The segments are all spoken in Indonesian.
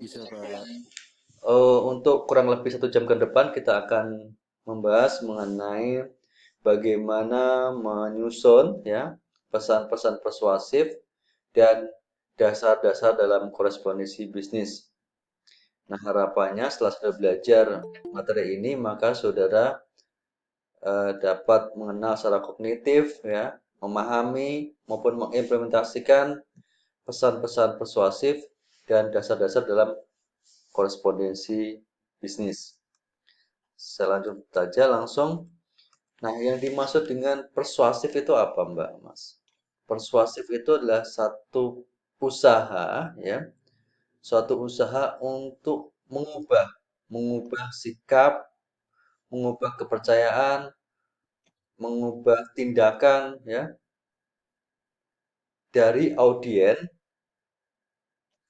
Bisa, Pak. Untuk kurang lebih 1 jam ke depan kita akan membahas mengenai bagaimana menyusun ya pesan-pesan persuasif dan dasar-dasar dalam korespondensi bisnis. Nah, harapannya setelah sudah belajar materi ini, maka saudara dapat mengenal secara kognitif ya, memahami maupun mengimplementasikan pesan-pesan persuasif dan dasar-dasar dalam korespondensi bisnis. Saya lanjut saja langsung. Nah, yang dimaksud dengan persuasif itu apa, Mbak Mas? Persuasif itu adalah satu usaha ya, suatu usaha untuk mengubah sikap, mengubah kepercayaan, mengubah tindakan ya dari audien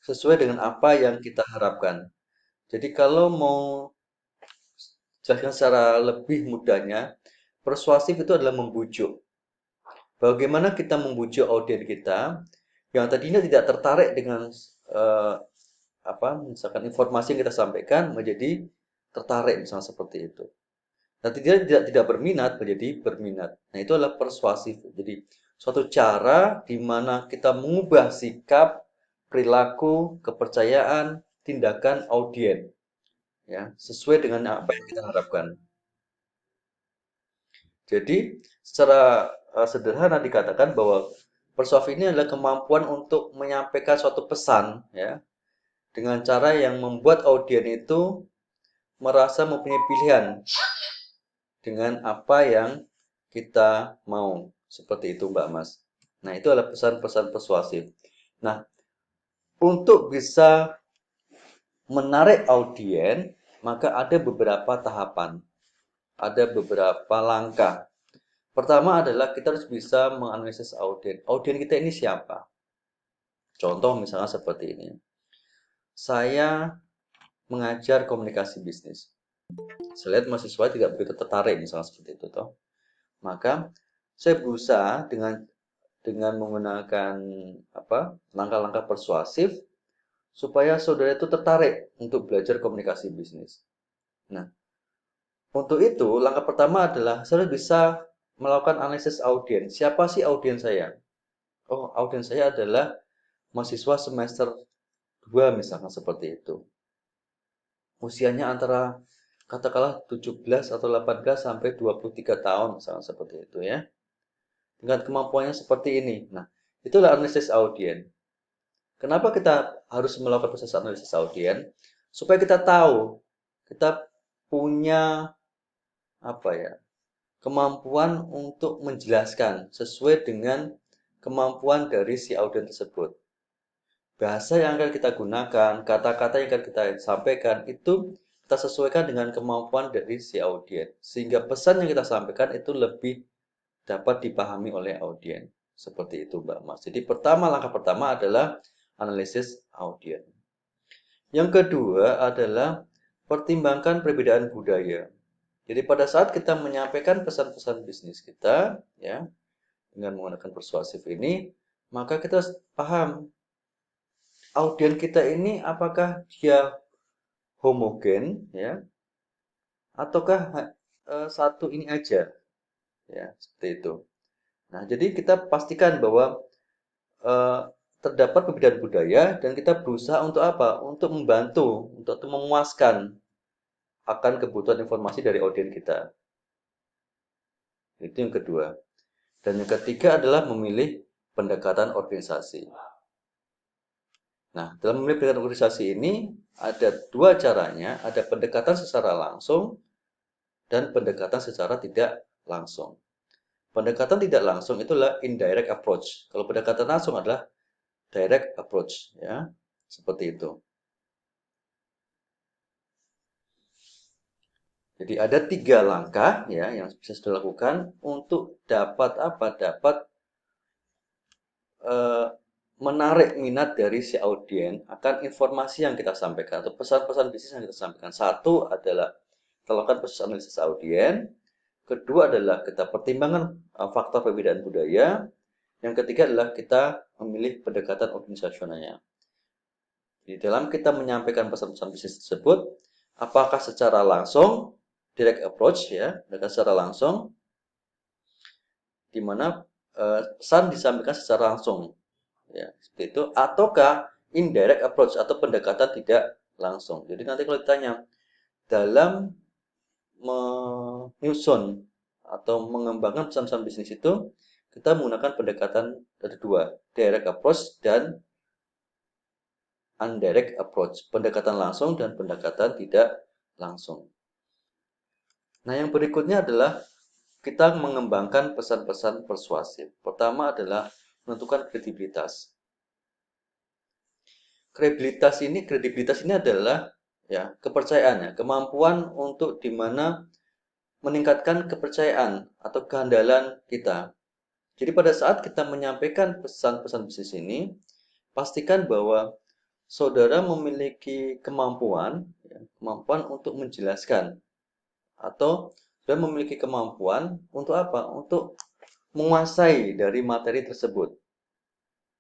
sesuai dengan apa yang kita harapkan. Jadi kalau mau jelaskan secara lebih mudahnya, persuasif itu adalah membujuk. Bagaimana kita membujuk audien kita yang tadinya tidak tertarik dengan eh, misalkan informasi yang kita sampaikan menjadi tertarik misalnya seperti itu. Nanti dia tidak berminat menjadi berminat. Nah, itu adalah persuasif. Jadi suatu cara di mana kita mengubah sikap, perilaku, kepercayaan, tindakan audien ya, sesuai dengan apa yang kita harapkan. Jadi, secara sederhana dikatakan bahwa persuasif ini adalah kemampuan untuk menyampaikan suatu pesan ya dengan cara yang membuat audien itu merasa mempunyai pilihan dengan apa yang kita mau. Seperti itu, Mbak Mas. Nah, itu adalah pesan-pesan persuasif. Nah, untuk bisa menarik audien, maka ada beberapa tahapan, ada beberapa langkah. Pertama adalah kita harus bisa menganalisis audien. Audien kita ini siapa? Contoh misalnya seperti ini. Saya mengajar komunikasi bisnis. Saya lihat mahasiswa tidak begitu tertarik misalnya seperti itu toh. Maka saya berusaha dengan menggunakan langkah-langkah persuasif supaya saudara itu tertarik untuk belajar komunikasi bisnis. Nah, untuk itu langkah pertama adalah saudara bisa melakukan analisis audiens. Siapa sih audiens saya? Oh, audiens saya adalah mahasiswa semester 2 misalkan seperti itu. Usianya antara katakanlah 17 atau 18 sampai 23 tahun misalkan seperti itu ya. Dengan kemampuannya seperti ini. Nah, itulah analisis audiens. Kenapa kita harus melakukan proses analisis audiens? Supaya kita tahu, kita punya apa ya, kemampuan untuk menjelaskan sesuai dengan kemampuan dari si audiens tersebut. Bahasa yang akan kita gunakan, kata-kata yang akan kita sampaikan itu kita sesuaikan dengan kemampuan dari si audiens. Sehingga pesan yang kita sampaikan itu lebih dapat dipahami oleh audiens. Seperti itu, Mbak Mas. Jadi langkah pertama adalah analisis audiens. Yang kedua adalah pertimbangkan perbedaan budaya. Jadi pada saat kita menyampaikan pesan-pesan bisnis kita, ya, dengan menggunakan persuasif ini, maka kita paham audiens kita ini apakah dia homogen, ya, ataukah satu ini aja, ya, seperti itu. Nah, jadi kita pastikan bahwa eh, terdapat perbedaan budaya dan kita berusaha untuk apa? Untuk membantu, untuk memuaskan akan kebutuhan informasi dari audiens kita. Itu yang kedua. Dan yang ketiga adalah memilih pendekatan organisasi. Nah, dalam memilih pendekatan organisasi ini ada dua caranya, ada pendekatan secara langsung dan pendekatan secara tidak langsung. Pendekatan tidak langsung itulah indirect approach. Kalau pendekatan langsung adalah direct approach, ya. Seperti itu. Jadi ada 3 langkah ya yang bisa dilakukan untuk dapat dapat eh, menarik minat dari si audiens akan informasi yang kita sampaikan atau pesan-pesan bisnis yang kita sampaikan. Satu adalah kita lakukan proses analisis audiens, kedua adalah kita pertimbangkan faktor perbedaan budaya, yang ketiga adalah kita memilih pendekatan organisasionalnya. Di dalam kita menyampaikan pesan-pesan bisnis tersebut, apakah secara langsung, direct approach ya, secara langsung, di mana pesan disampaikan secara langsung, ya, seperti itu, ataukah indirect approach atau pendekatan tidak langsung. Jadi nanti kalau ditanya dalam menyusun atau mengembangkan pesan-pesan bisnis itu, kita menggunakan pendekatan ada dua, direct approach dan indirect approach, pendekatan langsung dan pendekatan tidak langsung. Nah, yang berikutnya adalah kita mengembangkan pesan-pesan persuasif. Pertama adalah menentukan kredibilitas. Kredibilitas ini adalah ya kepercayaan ya, kemampuan untuk dimana meningkatkan kepercayaan atau kehandalan kita. Jadi pada saat kita menyampaikan pesan-pesan bisnis ini, pastikan bahwa saudara memiliki kemampuan, ya, kemampuan untuk menjelaskan atau saudara memiliki kemampuan untuk apa? Untuk menguasai dari materi tersebut.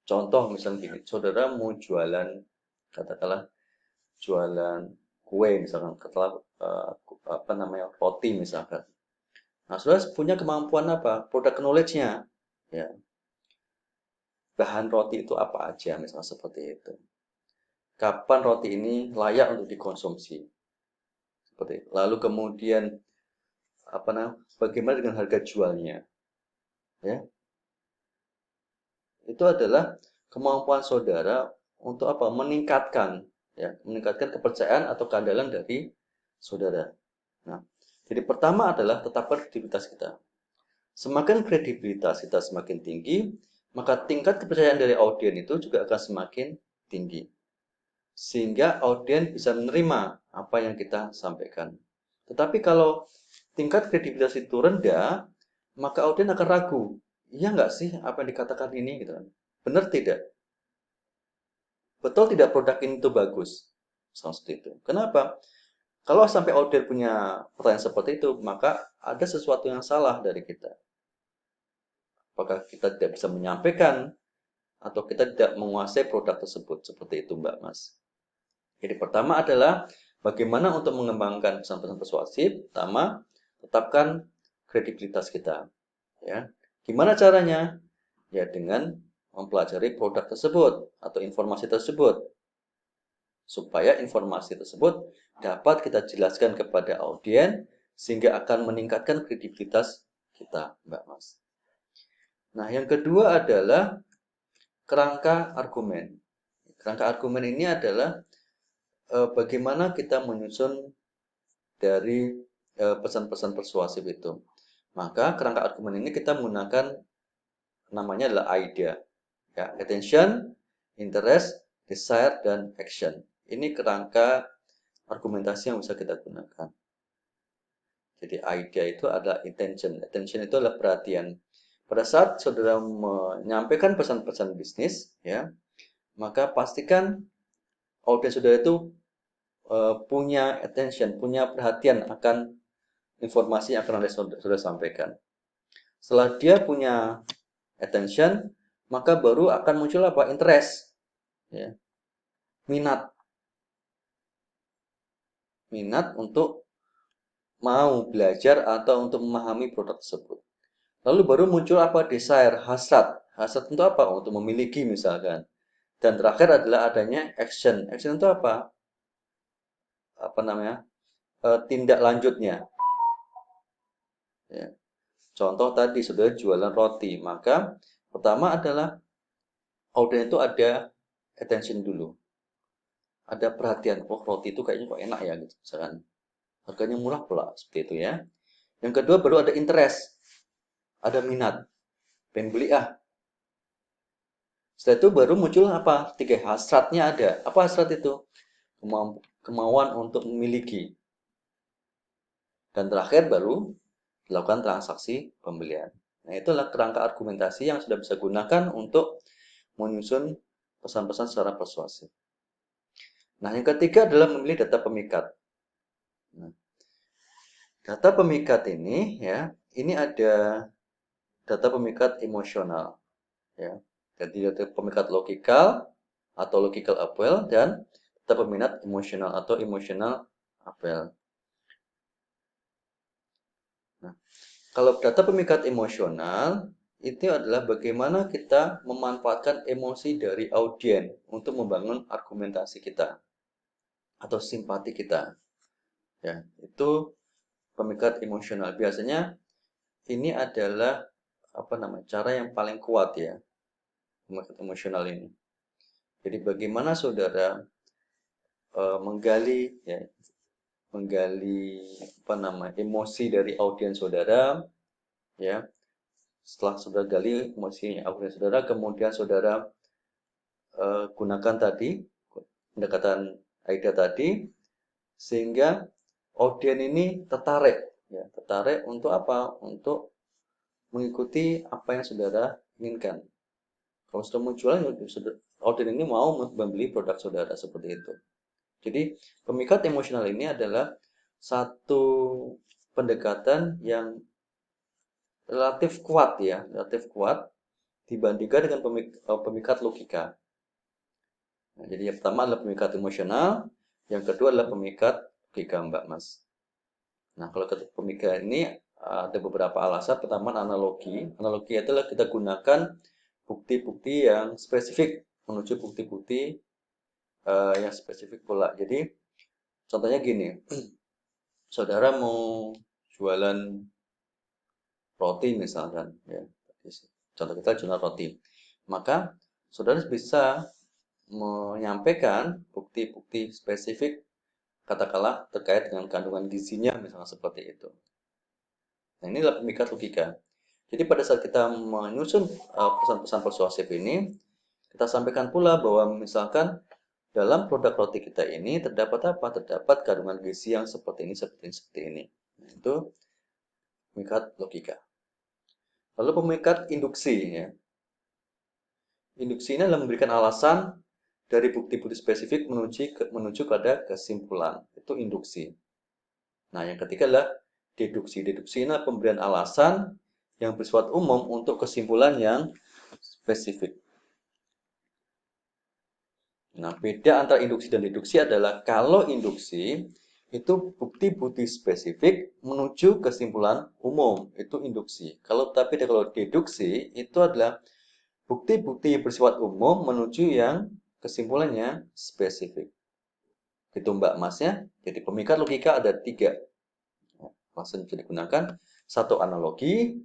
Contoh misalnya gini, saudara mau jualan, katakanlah jualan kue misalkan, katakanlah apa namanya roti misalkan. Nah, saudara punya kemampuan apa? Product knowledge-nya, ya. Bahan roti itu apa aja, misalnya seperti itu. Kapan roti ini layak untuk dikonsumsi? Seperti itu. Lalu kemudian apa namanya? Bagaimana dengan harga jualnya? Ya, itu adalah kemampuan saudara untuk apa? Meningkatkan, ya, meningkatkan kepercayaan atau keandalan dari saudara. Nah, jadi pertama adalah tetapkan kredibilitas kita. Semakin kredibilitas kita semakin tinggi, maka tingkat kepercayaan dari audiens itu juga akan semakin tinggi. Sehingga audiens bisa menerima apa yang kita sampaikan. Tetapi kalau tingkat kredibilitas itu rendah, maka audiens akan ragu. Iya nggak sih apa yang dikatakan ini? Gitu kan. Benar tidak? Betul tidak produk ini itu bagus? Seperti itu. Kenapa? Kalau sampai audiens punya pertanyaan seperti itu, maka ada sesuatu yang salah dari kita. Apakah kita tidak bisa menyampaikan atau kita tidak menguasai produk tersebut? Seperti itu, Mbak Mas. Jadi pertama adalah bagaimana untuk mengembangkan pesan-pesan persuasif. Pertama, tetapkan kredibilitas kita. Ya, gimana caranya? Ya dengan mempelajari produk tersebut atau informasi tersebut, supaya informasi tersebut dapat kita jelaskan kepada audiens sehingga akan meningkatkan kredibilitas kita, Mbak Mas. Nah, yang kedua adalah kerangka argumen. Kerangka argumen ini adalah bagaimana kita menyusun dari pesan-pesan persuasif itu. Maka kerangka argumen ini kita menggunakan namanya adalah idea, ya, attention, interest, desire, dan action. Ini kerangka argumentasi yang bisa kita gunakan. Jadi idea itu adalah intention. Attention itu adalah perhatian. Pada saat saudara menyampaikan pesan-pesan bisnis, ya, maka pastikan audiens saudara itu punya attention, punya perhatian akan informasi yang akan saudara sampaikan. Setelah dia punya attention, maka baru akan muncul apa? Interest, ya, minat, untuk mau belajar atau untuk memahami produk tersebut. Lalu baru muncul apa? Desire, hasrat. Hasrat untuk apa? Untuk memiliki misalkan. Dan terakhir adalah adanya action. Action itu apa? Apa namanya? Tindak lanjutnya. Ya. Contoh tadi sudah jualan roti, maka pertama adalah audiens itu ada attention dulu. Ada perhatian, oh roti itu kayaknya kok enak ya gitu. Misalkan harganya murah pula, seperti itu ya. Yang kedua baru ada interest, ada minat, pengen beli ah. Setelah itu baru muncul apa? Tiga, hasratnya ada. Apa hasrat itu? Kemauan untuk memiliki. Dan terakhir baru dilakukan transaksi pembelian. Nah, itulah kerangka argumentasi yang sudah bisa gunakan untuk menyusun pesan-pesan secara persuasif. Nah, yang ketiga adalah memilih data pemikat. Nah, data pemikat ini ya, ini ada data pemikat emosional ya. Jadi data pemikat logikal, atau logical appeal, dan data peminat emosional atau emotional appeal. Nah, kalau data pemikat emosional itu adalah bagaimana kita memanfaatkan emosi dari audiens untuk membangun argumentasi kita atau simpati kita. Ya, itu pemikat emosional. Biasanya ini adalah cara yang paling kuat ya, pemikat emosional ini. Jadi bagaimana saudara menggali emosi dari audiens saudara, ya. Setelah saudara gali emosi audiens saudara, kemudian saudara gunakan tadi pendekatan AIDA tadi, sehingga audiens ini tertarik untuk apa? Untuk mengikuti apa yang saudara inginkan. Kalau sudah muncul, audiens ini mau membeli produk saudara, seperti itu. Jadi pemikat emosional ini adalah satu pendekatan yang relatif kuat dibandingkan dengan pemikat logika. Nah, jadi yang pertama adalah pemikat emosional, yang kedua adalah pemikat logika, Mbak Mas. Nah, kalau pemikat ini ada beberapa alasan. Pertama, analogi. Analogi adalah kita gunakan bukti-bukti yang spesifik menuju bukti-bukti yang spesifik pula. Jadi contohnya gini, saudara mau jualan roti misalkan, ya. Contoh kita jualan roti. Maka saudara bisa menyampaikan bukti-bukti spesifik, katakanlah terkait dengan kandungan gizinya, misalnya seperti itu. Nah, ini adalah pemikat logika. Jadi pada saat kita menyusun pesan-pesan persuasif ini, kita sampaikan pula bahwa misalkan dalam produk roti kita ini terdapat apa? Terdapat kandungan gizi yang seperti ini. Nah, itu pemikat logika. Lalu pemikat induksi, ya. Induksi ini adalah memberikan alasan dari bukti-bukti spesifik menuju pada kesimpulan. Itu induksi. Nah, yang ketiga adalah deduksi. Deduksi ini adalah pemberian alasan yang bersifat umum untuk kesimpulan yang spesifik. Nah, beda antara induksi dan deduksi adalah kalau induksi itu bukti-bukti spesifik menuju kesimpulan umum, itu induksi. Kalau deduksi itu adalah bukti-bukti bersifat umum menuju yang kesimpulannya spesifik. Itu Mbak Masnya. Jadi pemikat logika ada 3. Langsung bisa digunakan. 1 analogi,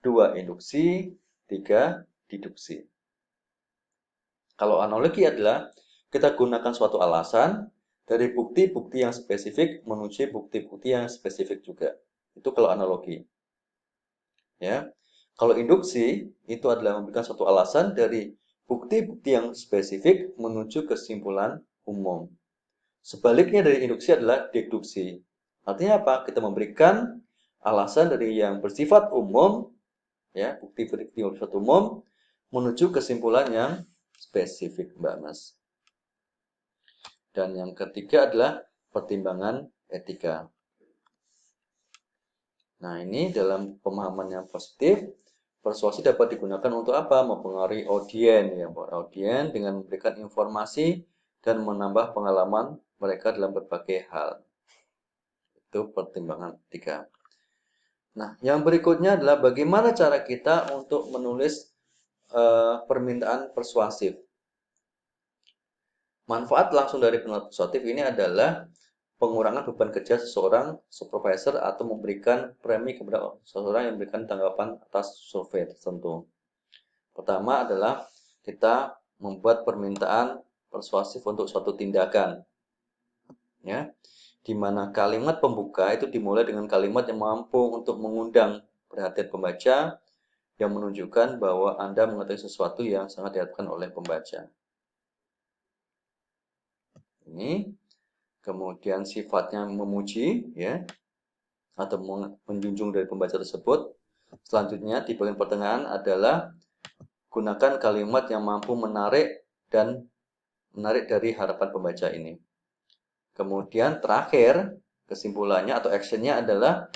2 induksi, 3 deduksi. Kalau analogi adalah kita gunakan suatu alasan dari bukti-bukti yang spesifik menuju bukti-bukti yang spesifik juga. Itu kalau analogi. Ya. Kalau induksi itu adalah memberikan suatu alasan dari bukti-bukti yang spesifik menuju kesimpulan umum. Sebaliknya dari induksi adalah deduksi. Artinya apa? Kita memberikan alasan dari yang bersifat umum, ya, bukti-bukti yang bersifat umum menuju kesimpulan yang spesifik, Mbak Mas. Dan yang ketiga adalah pertimbangan etika. Nah, ini dalam pemahaman yang positif, persuasi dapat digunakan untuk apa? Mempengaruhi audiens, ya, audiens dengan memberikan informasi dan menambah pengalaman mereka dalam berbagai hal. Itu pertimbangan etika. Nah, yang berikutnya adalah bagaimana cara kita untuk menulis permintaan persuasif. Manfaat langsung dari permintaan persuasif ini adalah pengurangan beban kerja seseorang supervisor atau memberikan premi kepada seseorang yang memberikan tanggapan atas survei tertentu. Pertama adalah kita membuat permintaan persuasif untuk suatu tindakan, ya, di mana kalimat pembuka itu dimulai dengan kalimat yang mampu untuk mengundang perhatian pembaca, yang menunjukkan bahwa Anda mengetahui sesuatu yang sangat diharapkan oleh pembaca. Ini kemudian sifatnya memuji, ya, atau menjunjung dari pembaca tersebut. Selanjutnya di bagian pertengahan adalah gunakan kalimat yang mampu menarik dari harapan pembaca ini. Kemudian terakhir kesimpulannya atau actionnya adalah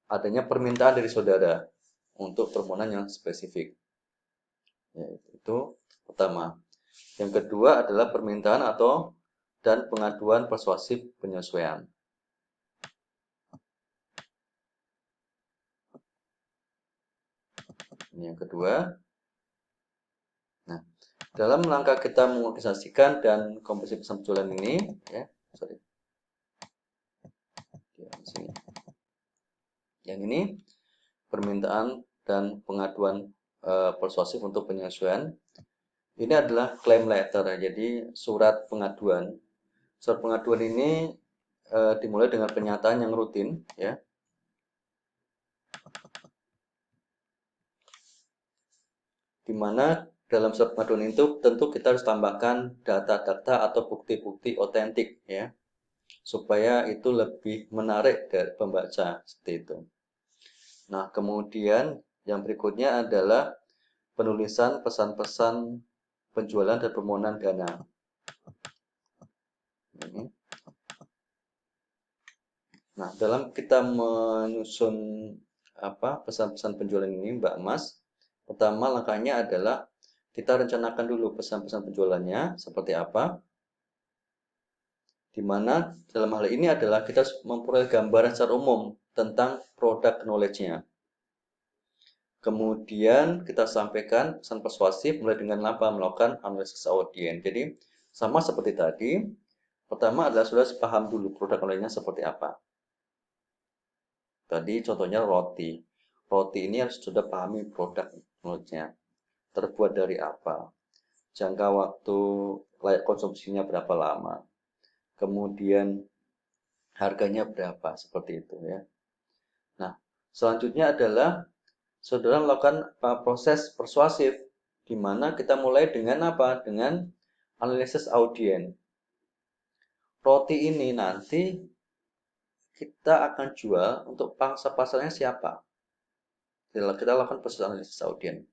adanya permintaan dari saudara untuk permohonan yang spesifik. Ya, itu pertama. Yang kedua adalah permintaan atau dan pengaduan persuasif penyesuaian. Ini yang kedua. Nah, dalam rangka kita mengorganisasikan dan komposisi pesan penjualan ini, ya, sorry, sini. Yang ini permintaan dan pengaduan persuasif untuk penyesuaian. Ini adalah claim letter, jadi surat pengaduan. Surat pengaduan ini dimulai dengan pernyataan yang rutin, ya. Di mana dalam surat pengaduan itu tentu kita harus tambahkan data-data atau bukti-bukti otentik, ya, supaya itu lebih menarik dari pembaca seperti itu. Nah, kemudian yang berikutnya adalah penulisan pesan-pesan penjualan dan permohonan dana. Ini. Nah, dalam kita menyusun pesan-pesan penjualan ini, Mbak Mas, pertama langkahnya adalah kita rencanakan dulu pesan-pesan penjualannya seperti apa. Di mana dalam hal ini adalah kita memperoleh gambaran secara umum tentang produk knowledge-nya. Kemudian kita sampaikan pesan persuasif mulai dengan melakukan analisis audiens. Jadi sama seperti tadi, pertama adalah sudah paham dulu produk knowledge-nya seperti apa. Tadi contohnya roti. Roti ini harus sudah pahami produk knowledge-nya. Terbuat dari apa? Jangka waktu layak konsumsinya berapa lama? Kemudian harganya berapa? Seperti itu, ya. Nah, selanjutnya adalah saudara melakukan proses persuasif, di mana kita mulai dengan apa? Dengan analisis audiens. Roti ini nanti kita akan jual untuk pangsa pasarnya siapa? Kita lakukan proses analisis audiens.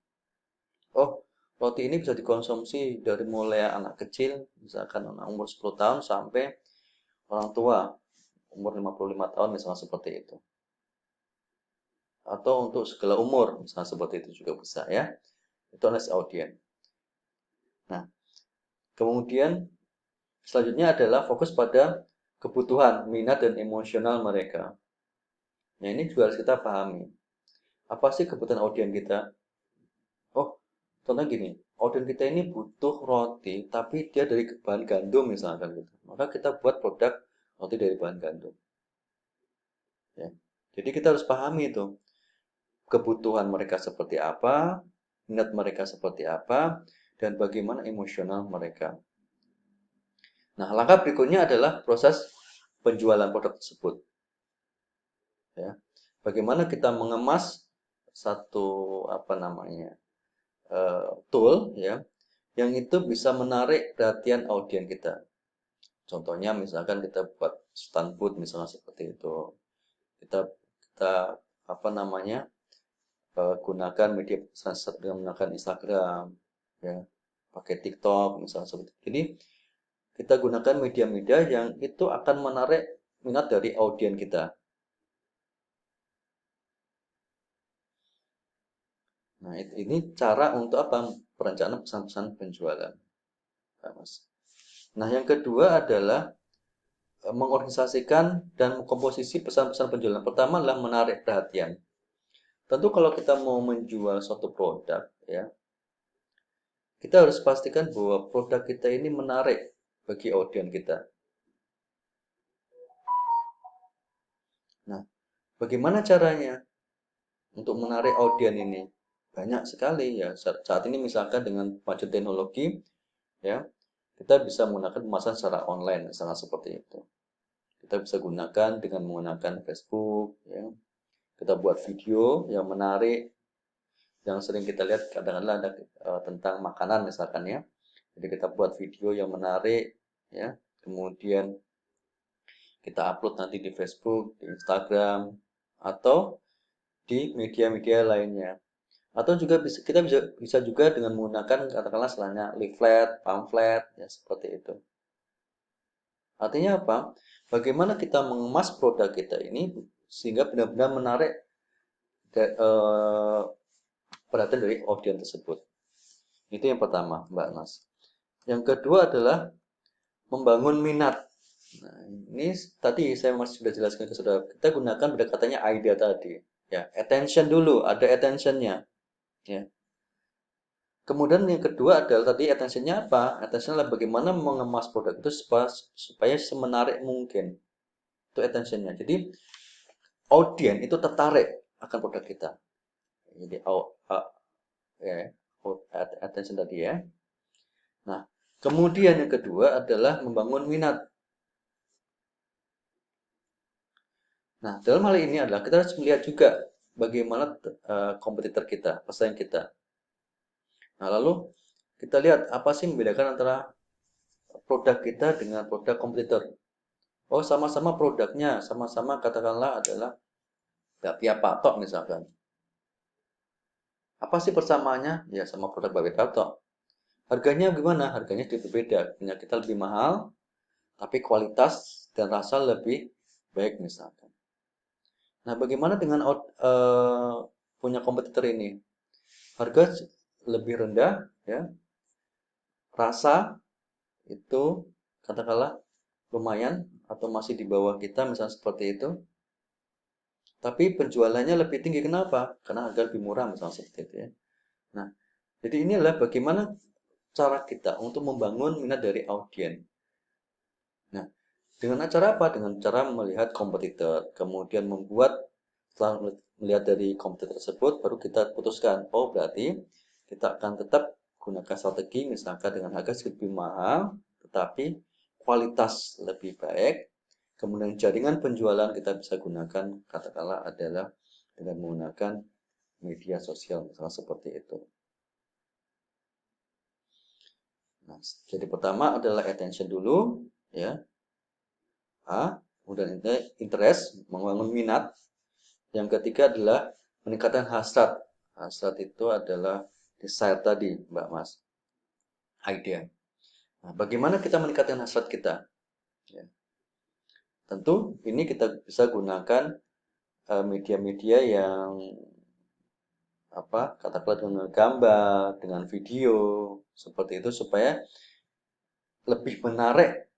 Oh, roti ini bisa dikonsumsi dari mulai anak kecil, misalkan anak umur 10 tahun sampai orang tua umur 55 tahun, misalnya seperti itu. Atau untuk segala umur, misalnya seperti itu juga bisa, ya. Itu analisis audiens. Nah, kemudian selanjutnya adalah fokus pada kebutuhan, minat, dan emosional mereka. Nah, ini juga harus kita pahami. Apa sih kebutuhan audiens kita? Oh, contohnya gini, audiens kita ini butuh roti, tapi dia dari bahan gandum misalkan gitu. Maka kita buat produk roti dari bahan gandum. Ya. Jadi kita harus pahami itu kebutuhan mereka seperti apa, minat mereka seperti apa, dan bagaimana emosional mereka. Nah, langkah berikutnya adalah proses penjualan produk tersebut. Ya. Bagaimana kita mengemas satu tool, ya, yang itu bisa menarik perhatian audiens kita. Contohnya misalkan kita buat stand booth misalnya seperti itu. Kita gunakan media dengan menggunakan Instagram, ya, pakai TikTok misalnya seperti itu. Jadi kita gunakan media-media yang itu akan menarik minat dari audiens kita. Nah, ini cara untuk apa? Perencanaan pesan-pesan penjualan. Mas. Nah, yang kedua adalah mengorganisasikan dan komposisi pesan-pesan penjualan. Pertama adalah menarik perhatian. Tentu kalau kita mau menjual suatu produk, ya, kita harus pastikan bahwa produk kita ini menarik bagi audiens kita. Nah, bagaimana caranya untuk menarik audiens ini? Banyak sekali, ya. Saat ini misalkan dengan maju teknologi, ya, kita bisa menggunakan pemasaran secara online, misalnya seperti itu. Kita bisa gunakan dengan menggunakan Facebook, ya. Kita buat video yang menarik, yang sering kita lihat kadang-kadang ada tentang makanan misalkan, ya. Jadi kita buat video yang menarik, ya. Kemudian kita upload nanti di Facebook, di Instagram, atau di media-media lainnya. Atau juga kita bisa juga dengan menggunakan katakanlah istilahnya leaflet, pamflet, ya seperti itu. Artinya apa? Bagaimana kita mengemas produk kita ini sehingga benar-benar menarik perhatian dari audiens tersebut. Itu yang pertama, Mbak Nas. Yang kedua adalah membangun minat. Nah, ini tadi saya masih sudah jelaskan ke saudara. Kita gunakan pendekatannya idea tadi. Ya, attention dulu, ada attentionnya. Ya. Kemudian yang kedua adalah tadi attentionnya apa? Attention adalah bagaimana mengemas produk itu supaya semenarik mungkin. Itu attentionnya. Jadi audiens itu tertarik akan produk kita. Jadi ya, attention tadi ya. Nah, kemudian yang kedua adalah membangun minat. Nah, dalam hal ini adalah kita harus melihat juga bagaimana kompetitor kita, pesaing kita. Nah, lalu kita lihat apa sih membedakan antara produk kita dengan produk kompetitor. Oh, sama-sama produknya, sama-sama katakanlah adalah bakpia patok misalkan. Apa sih persamaannya? Ya sama produk bakpia patok. Harganya gimana? Harganya sedikit berbeda. Punya kita lebih mahal, tapi kualitas dan rasa lebih baik misalkan. Nah, bagaimana dengan punya kompetitor ini? Harga lebih rendah, ya. Rasa itu katakanlah lumayan atau masih di bawah kita misalnya seperti itu. Tapi penjualannya lebih tinggi. Kenapa? Karena harga lebih murah misalnya seperti itu ya. Nah, jadi ini adalah bagaimana cara kita untuk membangun minat dari audiens. Nah, dengan cara apa? Dengan cara melihat kompetitor, kemudian setelah melihat dari kompetitor tersebut, baru kita putuskan, oh berarti kita akan tetap gunakan strategi misalkan dengan harga sedikit lebih mahal, tetapi kualitas lebih baik. Kemudian jaringan penjualan kita bisa gunakan, katakanlah adalah dengan menggunakan media sosial, misalnya seperti itu. Nah, jadi pertama adalah attention dulu, ya. Kemudian interest, membangun minat. Yang ketiga adalah meningkatkan hasrat. Hasrat itu adalah desire tadi, Mbak Mas. Idea. Nah, bagaimana kita meningkatkan hasrat kita? Ya. Tentu ini kita bisa gunakan media-media yang katakanlah dengan gambar, dengan video, seperti itu supaya lebih menarik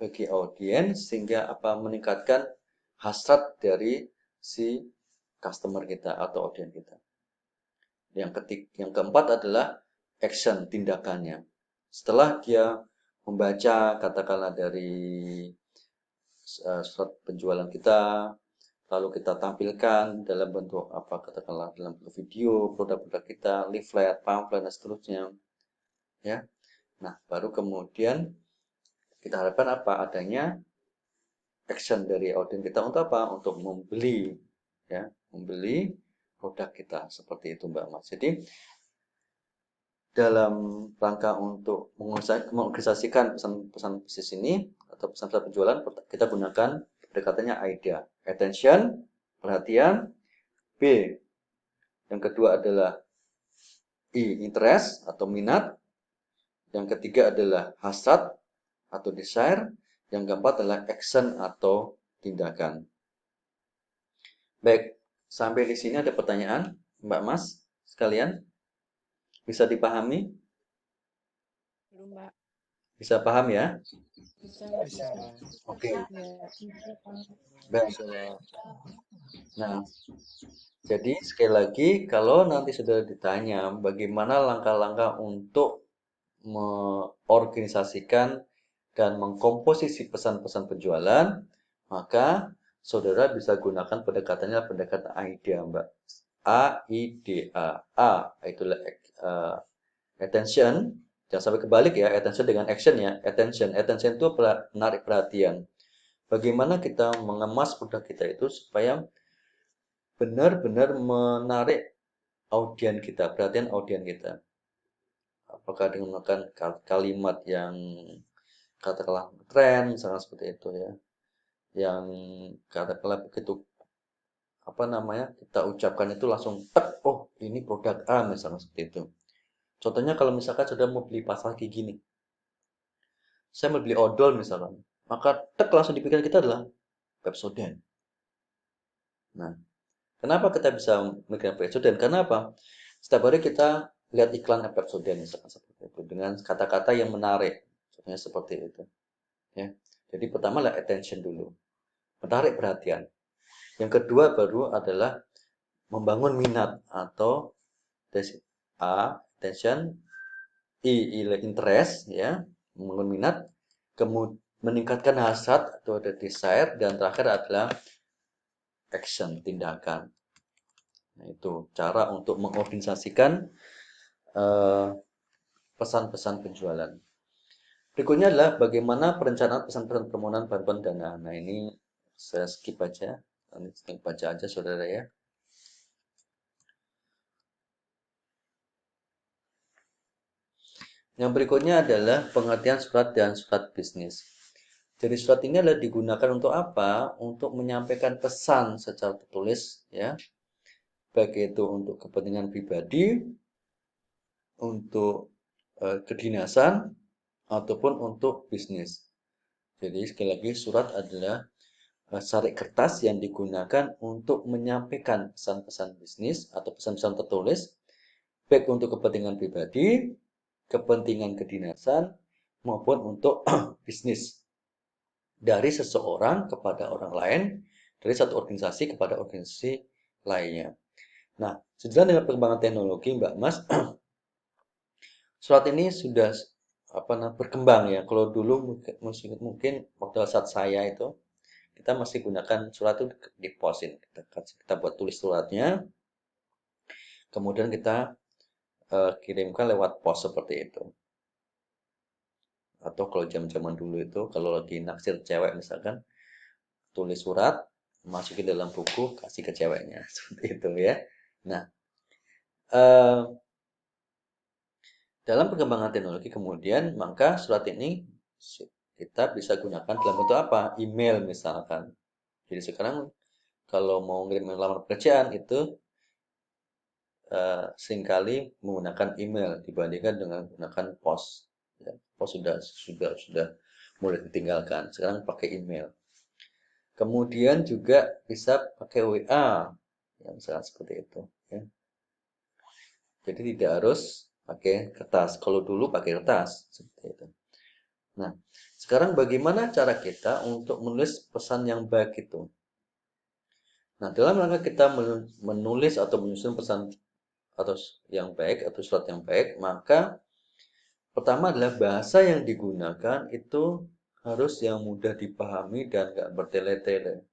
bagi audiens sehingga meningkatkan hasrat dari si customer kita atau audiens kita. Yang keempat adalah action, tindakannya. Setelah dia membaca katakanlah dari surat penjualan kita, lalu kita tampilkan dalam bentuk katakanlah dalam bentuk video produk-produk kita, leaflet, pamflet dan seterusnya. Ya. Nah, baru kemudian kita harapkan adanya action dari audiens kita untuk Untuk membeli, ya, membeli produk kita seperti itu, Mbak Mas. Jadi dalam rangka untuk mengorganisasikan pesan-pesan bisnis ini atau pesan-pesan penjualan, kita gunakan pendekatannya idea, attention, perhatian, B. Yang kedua adalah interest atau minat. Yang ketiga adalah hasrat atau desire. Yang keempat adalah action atau tindakan. Baik, sampai di sini ada pertanyaan, Mbak Mas sekalian? Bisa dipahami? Belum, Mbak. Bisa paham ya? Bisa. Oke. Ya. Baik. Nah, jadi sekali lagi kalau nanti sudah ditanya bagaimana langkah-langkah untuk mengorganisasikan dan mengkomposisi pesan-pesan penjualan, maka saudara bisa gunakan pendekatannya pendekatan idea, Mbak. AIDA. Itulah attention. Jangan sampai kebalik ya, attention dengan action ya. Attention itu menarik perhatian. Bagaimana kita mengemas produk kita itu supaya benar-benar menarik audiens kita, perhatian audiens kita. Apakah dengan menggunakan kalimat yang katakanlah tren, misalnya seperti itu ya, yang katakanlah begitu kita ucapkan itu langsung tek, oh ini produk A misalnya seperti itu. Contohnya kalau misalkan sudah mau beli pasal kayak gini, saya mau beli odol misalkan, maka tek langsung di pikiran kita adalah Pepsodent. Nah, kenapa kita bisa memikirkan Pepsodent? Karena apa? Setiap hari kita lihat iklan Pepsodent misalkan seperti Itu dengan kata-kata yang menarik, contohnya seperti itu. Ya. Jadi pertama lah attention dulu, menarik perhatian. Yang kedua baru adalah membangun minat atau attention, interest, ya, membangun minat, kemudian meningkatkan hasrat atau ada desire, dan terakhir adalah action, tindakan. Nah, itu cara untuk mengorganisasikan pesan-pesan penjualan. Berikutnya adalah bagaimana perencanaan pesan-pesan permohonan bantuan dana. Nah, ini saya skip aja. Ini skip baca aja, saudara ya. Yang berikutnya adalah pengertian surat dan surat bisnis. Jadi surat ini adalah digunakan untuk apa? Untuk menyampaikan pesan secara tertulis, ya, baik itu untuk kepentingan pribadi, untuk kedinasan, ataupun untuk bisnis. Jadi sekali lagi surat adalah sarik kertas yang digunakan untuk menyampaikan pesan-pesan bisnis atau pesan-pesan tertulis, baik untuk kepentingan pribadi, kepentingan kedinasan, maupun untuk bisnis. Dari seseorang kepada orang lain, dari satu organisasi kepada organisasi lainnya. Nah, sejalan dengan perkembangan teknologi, Mbak Mas, surat ini sudah berkembang ya. Kalau dulu mungkin waktu saat saya itu kita masih gunakan surat itu di posin. Kita buat tulis suratnya, kemudian kita kirimkan lewat pos seperti itu. Atau kalau zaman-zaman dulu itu kalau lagi naksir cewek misalkan, tulis surat, masukin dalam buku, kasih ke ceweknya seperti itu ya. Nah, dalam perkembangan teknologi kemudian maka surat ini kita bisa gunakan dalam bentuk apa? Email misalkan. Jadi sekarang kalau mau ngirim lamaran pekerjaan itu seringkali menggunakan email dibandingkan dengan menggunakan pos. Ya, pos sudah mulai ditinggalkan. Sekarang pakai email. Kemudian juga bisa pakai WA, ya, misalkan seperti itu. Ya. Jadi tidak harus pakai kertas. Kalau dulu pakai kertas, seperti itu. Nah, sekarang bagaimana cara kita untuk menulis pesan yang baik itu? Nah, dalam rangka kita menulis atau menyusun pesan atau yang baik atau surat yang baik, maka pertama adalah bahasa yang digunakan itu harus yang mudah dipahami dan nggak bertele-tele.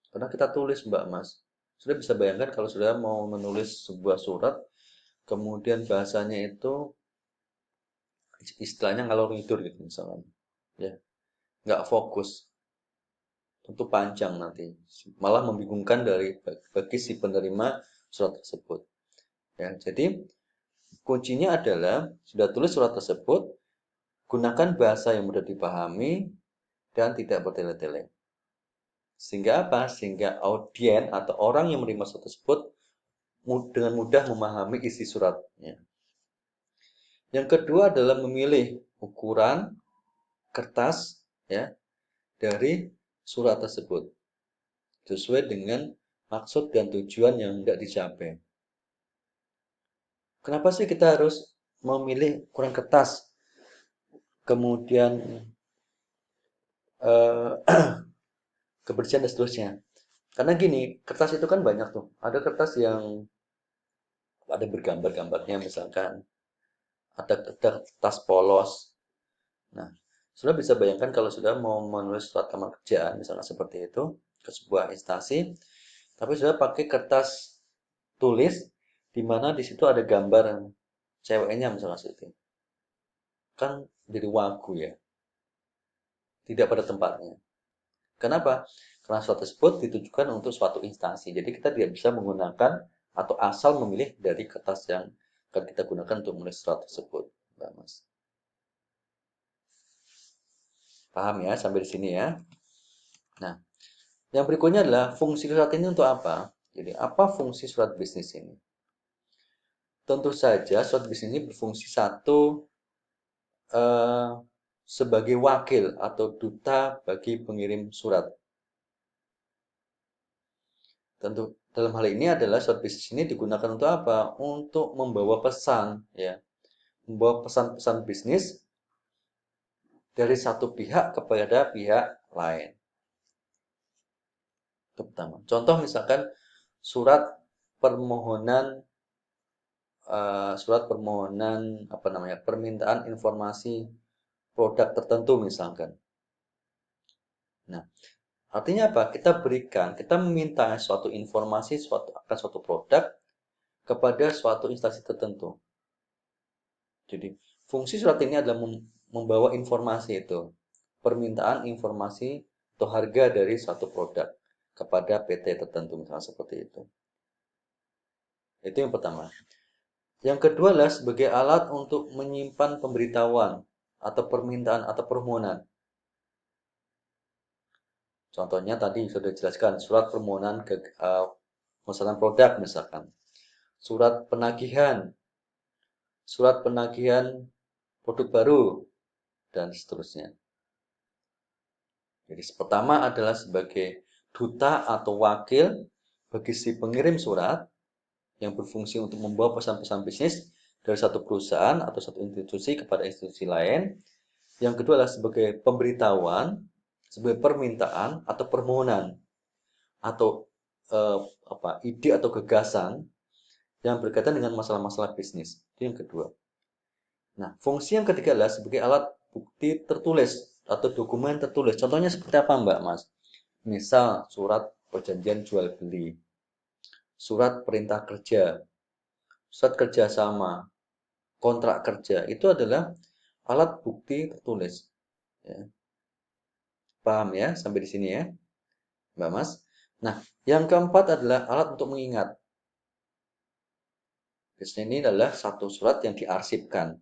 Karena kita tulis, Mbak Mas. Sudah bisa bayangkan kalau sudah mau menulis sebuah surat, kemudian bahasanya itu istilahnya ngalor ngidul gitu misalnya. Ya, nggak fokus. Tentu panjang nanti. Malah membingungkan bagi si penerima surat tersebut. Ya, jadi kuncinya adalah sudah tulis surat tersebut, gunakan bahasa yang mudah dipahami dan tidak bertele-tele. Sehingga apa? Sehingga audien atau orang yang menerima surat tersebut dengan mudah memahami isi suratnya. Yang kedua adalah memilih ukuran kertas ya dari surat tersebut sesuai dengan maksud dan tujuan yang hendak dicapai. Kenapa sih kita harus memilih ukuran kertas? Kemudian kebersihan dan seterusnya. Karena gini, kertas itu kan banyak tuh. Ada kertas yang ada bergambar-gambarnya misalkan, ada kertas polos. Nah, sudah bisa bayangkan kalau sudah mau menulis surat lamar kerjaan misalnya seperti itu ke sebuah instansi, tapi sudah pakai kertas tulis di mana di situ ada gambar ceweknya misalnya seperti itu. Kan jadi wagu ya, tidak pada tempatnya. Kenapa? Karena surat tersebut ditujukan untuk suatu instansi. Jadi kita tidak bisa menggunakan atau asal memilih dari kertas yang akan kita gunakan untuk menulis surat tersebut, Mbak Mas. Paham ya sampai di sini ya? Nah, yang berikutnya adalah fungsi surat ini untuk apa? Jadi, apa fungsi surat bisnis ini? Tentu saja surat bisnis ini berfungsi satu sebagai wakil atau duta bagi pengirim surat. Tentu dalam hal ini adalah surat bisnis ini digunakan untuk apa? Untuk membawa pesan, ya, membawa pesan-pesan bisnis dari satu pihak kepada pihak lain. Itu pertama. Contoh misalkan surat permohonan permintaan informasi produk tertentu misalkan. Nah, artinya apa? Kita meminta suatu informasi akan suatu produk kepada suatu instansi tertentu. Jadi, fungsi surat ini adalah membawa informasi itu, permintaan informasi atau harga dari suatu produk kepada PT tertentu, misalnya seperti itu. Itu yang pertama. Yang kedua adalah sebagai alat untuk menyimpan pemberitahuan atau permintaan atau permohonan. Contohnya tadi sudah dijelaskan, surat permohonan pemesanan produk misalkan, surat penagihan produk baru, dan seterusnya. Jadi pertama adalah sebagai duta atau wakil bagi si pengirim surat yang berfungsi untuk membawa pesan-pesan bisnis dari satu perusahaan atau satu institusi kepada institusi lain. Yang kedua adalah sebagai pemberitahuan, sebagai permintaan atau permohonan atau ide atau gagasan yang berkaitan dengan masalah-masalah bisnis. Itu yang kedua. Nah, fungsi yang ketiga adalah sebagai alat bukti tertulis atau dokumen tertulis. Contohnya seperti apa, Mbak Mas? Misal surat perjanjian jual beli, surat perintah kerja, surat kerjasama, kontrak kerja. Itu adalah alat bukti tertulis. Ya. Paham ya sampai di sini ya, Mbak Mas? Nah, yang keempat adalah alat untuk mengingat. Biasanya ini adalah satu surat yang diarsipkan.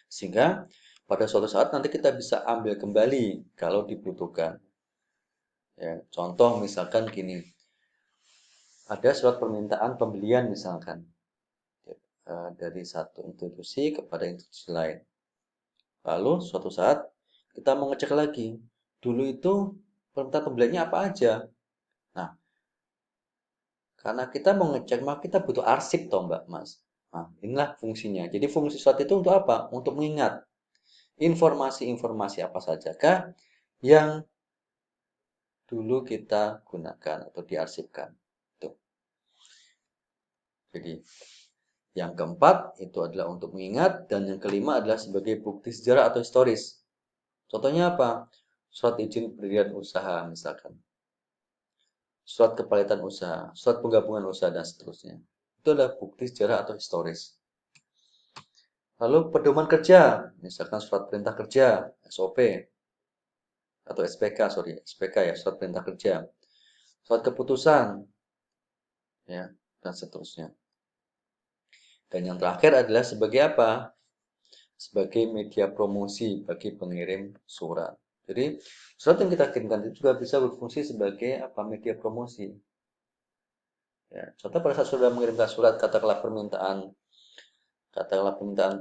Sehingga pada suatu saat nanti kita bisa ambil kembali kalau dibutuhkan. Ya, contoh misalkan gini, ada surat permintaan pembelian misalkan dari satu institusi kepada institusi lain. Lalu suatu saat kita mau ngecek lagi, dulu itu permintaan pembeliannya apa aja. Nah, karena kita mau ngecek, maka kita butuh arsip toh Mbak Mas. Nah, inilah fungsinya. Jadi fungsi surat itu untuk apa? Untuk mengingat informasi-informasi apa sajakah yang dulu kita gunakan atau diarsipkan. Tuh. Jadi yang keempat itu adalah untuk mengingat dan yang kelima adalah sebagai bukti sejarah atau historis. Contohnya apa? Surat izin pendirian usaha misalkan. Surat kepalitan usaha, surat penggabungan usaha dan seterusnya. Itu adalah bukti sejarah atau historis. Lalu pedoman kerja, misalkan surat perintah kerja, SOP atau SPK ya, surat perintah kerja. Surat keputusan ya, dan seterusnya. Dan yang terakhir adalah sebagai apa? Sebagai media promosi bagi pengirim surat. Jadi, surat yang kita kirimkan itu juga bisa berfungsi sebagai media promosi. Ya, contoh pada saat sudah mengirimkan surat katakanlah permintaan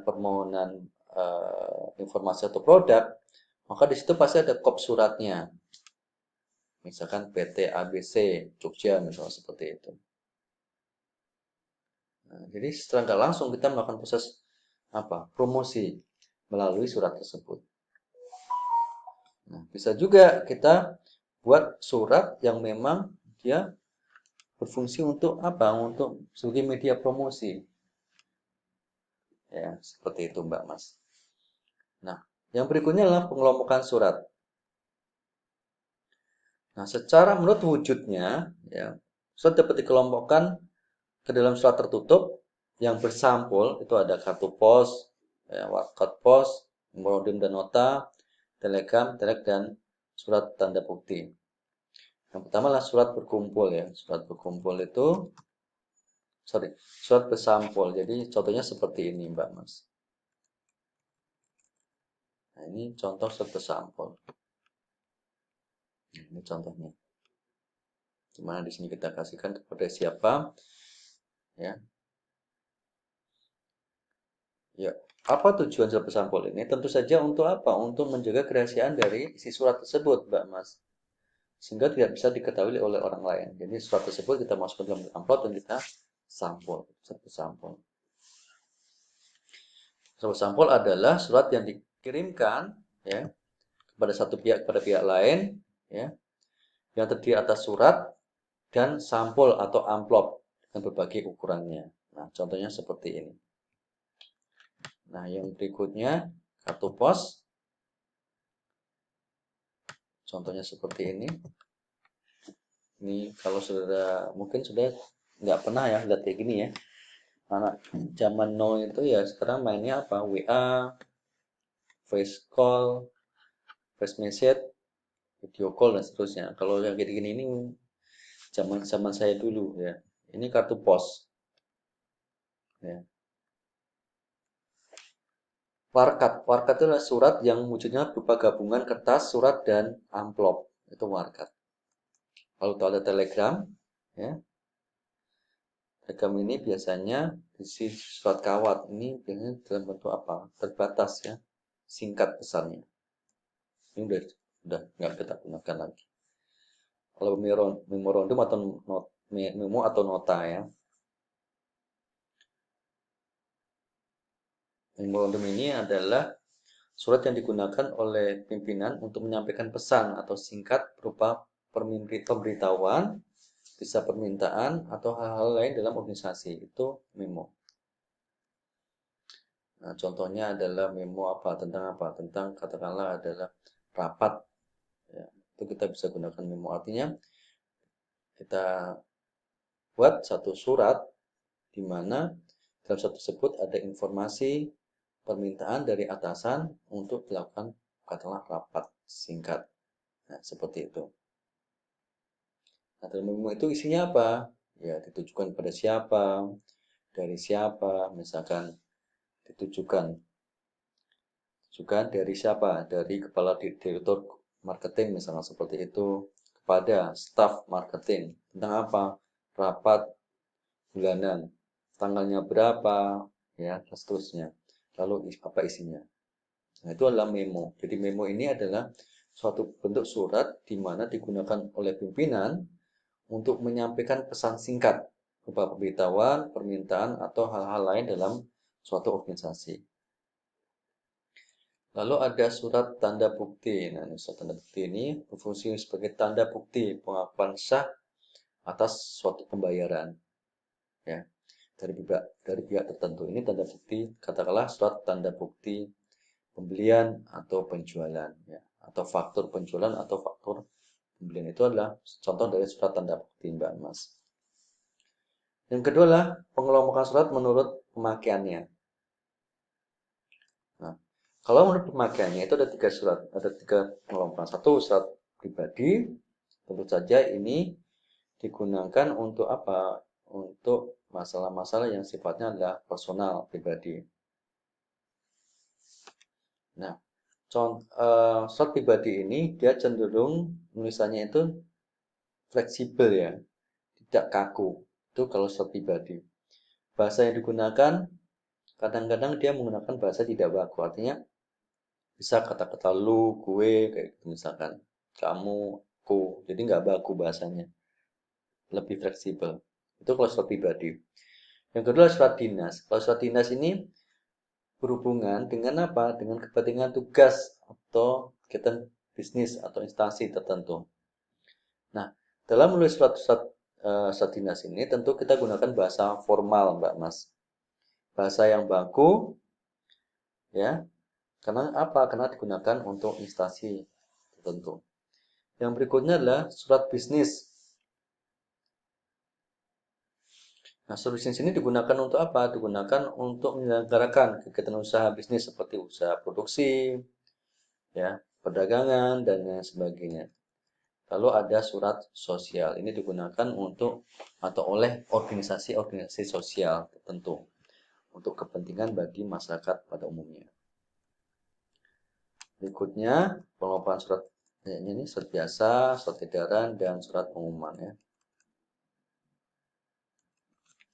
permohonan informasi atau produk, maka di situ pasti ada kop suratnya. Misalkan PT ABC Jogja misalnya seperti itu. Nah, jadi secara nggak langsung kita melakukan proses promosi melalui surat tersebut. Nah, bisa juga kita buat surat yang memang dia berfungsi untuk Untuk sebagai media promosi. Ya, seperti itu Mbak Mas. Nah, yang berikutnya adalah pengelompokan surat. Nah, secara menurut wujudnya, ya, surat dapat dikelompokkan ke dalam surat tertutup yang bersampul, itu ada kartu pos, ya, warkot pos, memorandum dan nota, telegram, telex, dan surat tanda bukti. Yang pertama adalah surat berkumpul ya. Surat berkumpul itu, surat bersampul. Jadi contohnya seperti ini Mbak Mas. Nah, ini contoh surat bersampul. Ini contohnya. Dimana di sini kita kasihkan kepada siapa, ya. Ya, apa tujuan surat bersampul ini? Tentu saja untuk apa? Untuk menjaga kerahasiaan dari isi surat tersebut, Mbak Mas. Sehingga tidak bisa diketahui oleh orang lain. Jadi surat tersebut kita masukkan dalam amplop dan kita sampul, surat bersampul. Surat sampul adalah surat yang dikirimkan ya kepada satu pihak kepada pihak lain ya, yang terdiri atas surat dan sampul atau amplop dengan berbagai ukurannya. Nah, contohnya seperti ini. Nah, yang berikutnya kartu pos. Contohnya seperti ini. Ini kalau saudara mungkin sudah nggak pernah ya lihat kayak gini ya. Anak zaman now itu ya sekarang mainnya apa? WA, voice call, voice message, video call dan seterusnya. Kalau yang kayak gini ini zaman saya dulu ya. Ini kartu pos. Ya. Warkat. Warkat itu adalah surat yang wujudnya berupa gabungan kertas, surat, dan amplop. Itu warkat. Lalu ada telegram. Ya. Telegram ini biasanya isi surat kawat. Ini biasanya dalam bentuk apa? Terbatas ya. Singkat pesannya. Ini udah nggak kita gunakan lagi. Kalau memorandum atau memo atau nota ya. Memorandum ini adalah surat yang digunakan oleh pimpinan untuk menyampaikan pesan atau singkat berupa pemberitahuan, bisa permintaan atau hal-hal lain dalam organisasi. Itu memo. Nah, contohnya adalah memo apa? Tentang apa? Tentang katakanlah adalah rapat. Ya, itu kita bisa gunakan memo. Artinya kita buat satu surat di mana dalam surat tersebut ada informasi permintaan dari atasan untuk dilakukan katakanlah rapat singkat. Nah, seperti itu. Nah, dalam memo itu isinya apa? Ya, ditujukan pada siapa, dari siapa, misalkan ditujukan juga dari siapa, dari kepala direktur marketing misalnya seperti itu, kepada staf marketing. Tentang apa? Rapat bulanan, tanggalnya berapa, ya, dan seterusnya. Lalu apa isinya? Nah, itu adalah memo. Jadi memo ini adalah suatu bentuk surat di mana digunakan oleh pimpinan untuk menyampaikan pesan singkat berupa pemberitahuan, permintaan, atau hal-hal lain dalam suatu organisasi. Lalu ada surat tanda bukti. Nah, surat tanda bukti ini berfungsi sebagai tanda bukti pengakuan sah atas suatu pembayaran. Ya, dari pihak tertentu. Ini tanda bukti, katakanlah surat tanda bukti pembelian atau penjualan, ya, atau faktur penjualan atau faktur pembelian. Itu adalah contoh dari surat tanda bukti, Mbak Mas. Yang kedua adalah pengelompokan surat menurut pemakaiannya. Nah, kalau menurut pemakaiannya itu ada 3 surat, ada 3 pengelompokan. Satu, surat pribadi, tentu saja ini digunakan untuk apa? Untuk masalah-masalah yang sifatnya adalah personal, pribadi. Nah, surat pribadi ini dia cenderung nulisannya itu fleksibel ya, tidak kaku. Itu kalau surat pribadi. Bahasa yang digunakan kadang-kadang dia menggunakan bahasa tidak baku, artinya bisa kata-kata lu, gue, kayak gitu misalkan. Kamu, ku. Jadi nggak baku bahasanya. Lebih fleksibel. Itu kalau surat pribadi. Yang kedua surat dinas. Kalau surat dinas ini berhubungan dengan apa? Dengan kepentingan tugas atau kegiatan bisnis atau instansi tertentu. Nah, dalam menulis surat dinas ini tentu kita gunakan bahasa formal, Mbak Mas. Bahasa yang baku, ya. Karena apa? Karena digunakan untuk instansi tertentu. Yang berikutnya adalah surat bisnis. Nah, surat bisnis ini digunakan untuk apa? Digunakan untuk menyelenggarakan kegiatan usaha bisnis seperti usaha produksi, ya, perdagangan dan lain sebagainya. Lalu ada surat sosial. Ini digunakan untuk atau oleh organisasi-organisasi sosial tertentu untuk kepentingan bagi masyarakat pada umumnya. Berikutnya, pengelompokan surat ini surat biasa, surat edaran, dan surat pengumuman ya.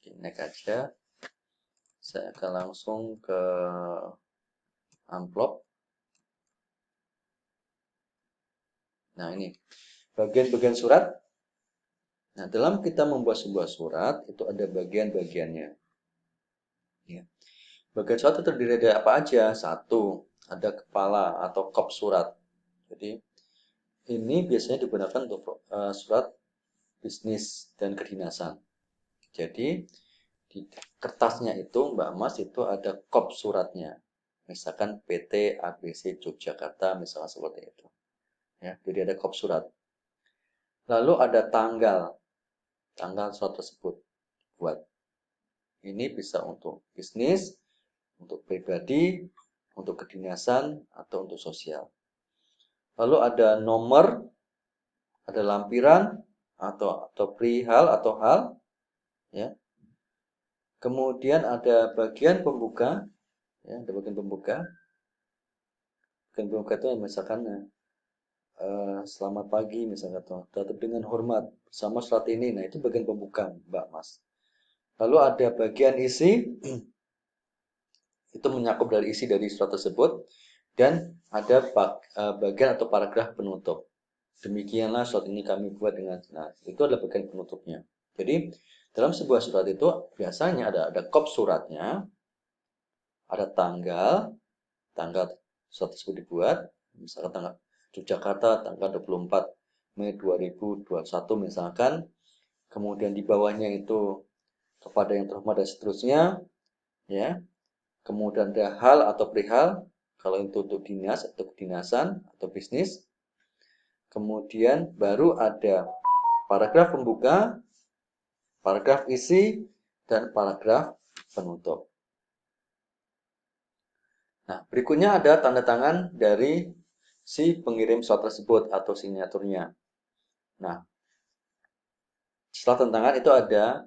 Oke, next aja. Saya akan langsung ke amplop. Nah, ini bagian-bagian surat. Nah, dalam kita membuat sebuah surat itu ada bagian-bagiannya. Ya. Bagian surat itu terdiri dari apa aja? Satu, ada kepala atau kop surat. Jadi ini biasanya digunakan untuk surat bisnis dan kedinasan. Jadi di kertasnya itu Mbak Mas itu ada kop suratnya. Misalkan PT ABC Yogyakarta misalnya seperti itu. Ya, jadi ada kop surat. Lalu ada tanggal surat tersebut buat. Ini bisa untuk bisnis, untuk pribadi, untuk kedinasan atau untuk sosial. Lalu ada nomor, ada lampiran atau perihal atau hal, ya. Kemudian ada bagian pembuka, ya, ada bagian pembuka. Bagian pembuka itu misalkan selamat pagi misalkan datang dengan hormat bersama surat ini. Nah, itu bagian pembuka, Mbak Mas. Lalu ada bagian isi, itu menyakup dari isi dari surat tersebut, dan ada bagian atau paragraf penutup. Demikianlah surat ini kami buat dengan, nah itu adalah bagian penutupnya. Jadi dalam sebuah surat itu biasanya ada kop suratnya, ada tanggal surat tersebut dibuat, misalkan tanggal Yogyakarta tanggal 24 Mei 2021 misalkan, kemudian di bawahnya itu kepada yang terhormat dan seterusnya, ya. Kemudian ada hal atau perihal, kalau itu untuk dinas atau kedinasan atau bisnis. Kemudian baru ada paragraf pembuka, paragraf isi, dan paragraf penutup. Nah, berikutnya ada tanda tangan dari si pengirim surat tersebut atau signaturnya. Nah, setelah tanda tangan itu ada